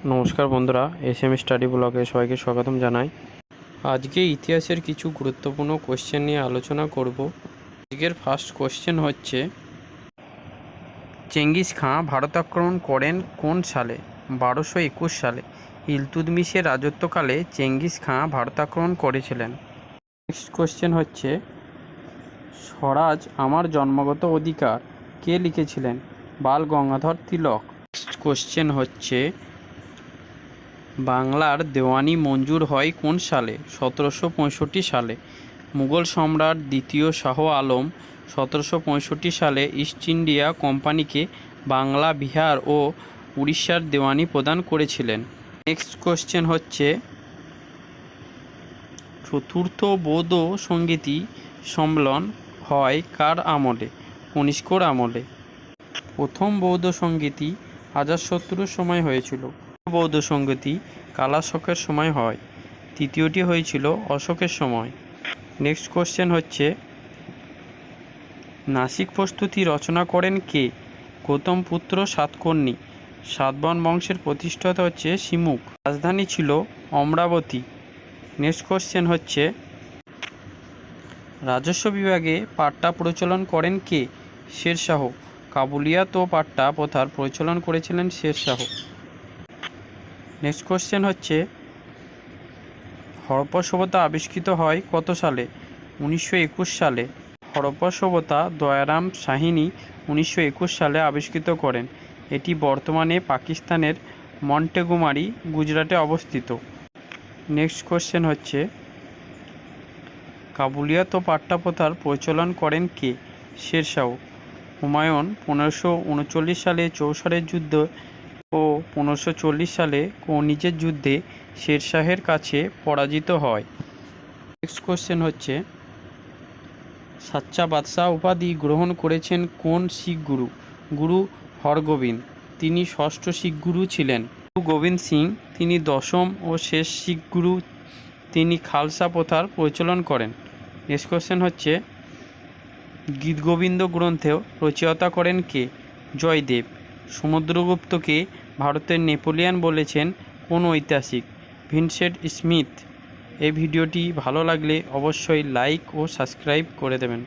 নমস্কার বন্ধুরা, SM study ব্লগে সবাইকে স্বাগতম জানাই। আজকে ইতিহাসের কিছু গুরুত্বপূর্ণ কোশ্চেন নিয়ে আলোচনা করব। আজকের ফার্স্ট কোশ্চেন হচ্ছে, চেঙ্গিস খাঁ ভারত আক্রমণ করেন কোন সালে? 1221 সালে। ইলতুৎমিশের রাজত্বকালে চেঙ্গিস খাঁ ভারত আক্রমণ করেছিলেন। নেক্সট কোশ্চেন হচ্ছে, স্বরাজ আমার জন্মগত অধিকার কে লিখেছিলেন? বাল গঙ্গাধর তিলক। নেক্সট কোশ্চেন হচ্ছে, বাংলার দেওয়ানি মঞ্জুর হয় কোন সালে? 1765 সালে। মুঘল সম্রাট দ্বিতীয় শাহ আলম 1765 সালে ইস্ট ইন্ডিয়া কোম্পানিকে বাংলা, বিহার ও উড়িষ্যার দেওয়ানি প্রদান করেছিলেন। নেক্সট কোশ্চেন হচ্ছে, চতুর্থ বৌদ্ধ সঙ্গীতি সম্মেলন হয় কার আমলে? কনিষ্কর আমলে। প্রথম বৌদ্ধ সঙ্গীতি অজাতশত্রুর সময় হয়েছিল। বৌদ্ধ সঙ্গীতি কালাশকের সময় হয়। তৃতীয়টি হয়েছিল অশোকের সময়। নেক্সট কোশ্চেন হচ্ছে, নাসিক প্রস্তুতি রচনা করেন কে? গৌতম পুত্র সাতকর্ণী। সাতবাহন বংশের প্রতিষ্ঠাতা হচ্ছে সিমুক। রাজধানী ছিল অমরাবতী। নেক্সট কোশ্চেন হচ্ছে, রাজস্ব বিভাগে পাট্টা প্রচলন করেন কে? শেরশাহ। কাবুলিয়াত ও পাট্টা প্রথার প্রচলন করেছিলেন শেরশাহ। নেক্সট কোশ্চেন হচ্ছে, হরপ্পা সভ্যতা আবিষ্কৃত হয় কত সালে? 1921 সালে। হরপ্পা সভ্যতা দয়ারাম সাহিনী 1921 সালে আবিষ্কৃত করেন। এটি বর্তমানে পাকিস্তানের মন্টেগোমারি, গুজরাটে অবস্থিত। নেক্সট কোশ্চেন হচ্ছে, কাবুলিয়াত ও পাট্টা প্রথার প্রচলন করেন কে? শেরশাহ। হুমায়ুন 1539 সালে চৌসারের যুদ্ধ ও 1540 সালে কনিজের যুদ্ধে শেরশাহের কাছে পরাজিত হয়। নেক্সট কোশ্চেন হচ্ছে, সাচ্চা বাদশাহ উপাধি গ্রহণ করেছেন কোন শিখ গুরু? গুরু হরগোবিন্দ। তিনি ষষ্ঠ শিখ গুরু ছিলেন। গুরু গোবিন্দ সিং তিনি দশম ও শেষ শিখ গুরু। তিনি খালসা প্রথার প্রচলন করেন। নেক্সট কোশ্চেন হচ্ছে, গীতগোবিন্দ গ্রন্থেও রচয়িতা করেন কে? জয়দেব। সমুদ্রগুপ্তকে ভারতের নেপোলিয়ান বলেছেন কোন ঐতিহাসিক? Vincent Smith. এই ভিডিওটি ভালো লাগলে অবশ্যই লাইক ও সাবস্ক্রাইব করে দেবেন।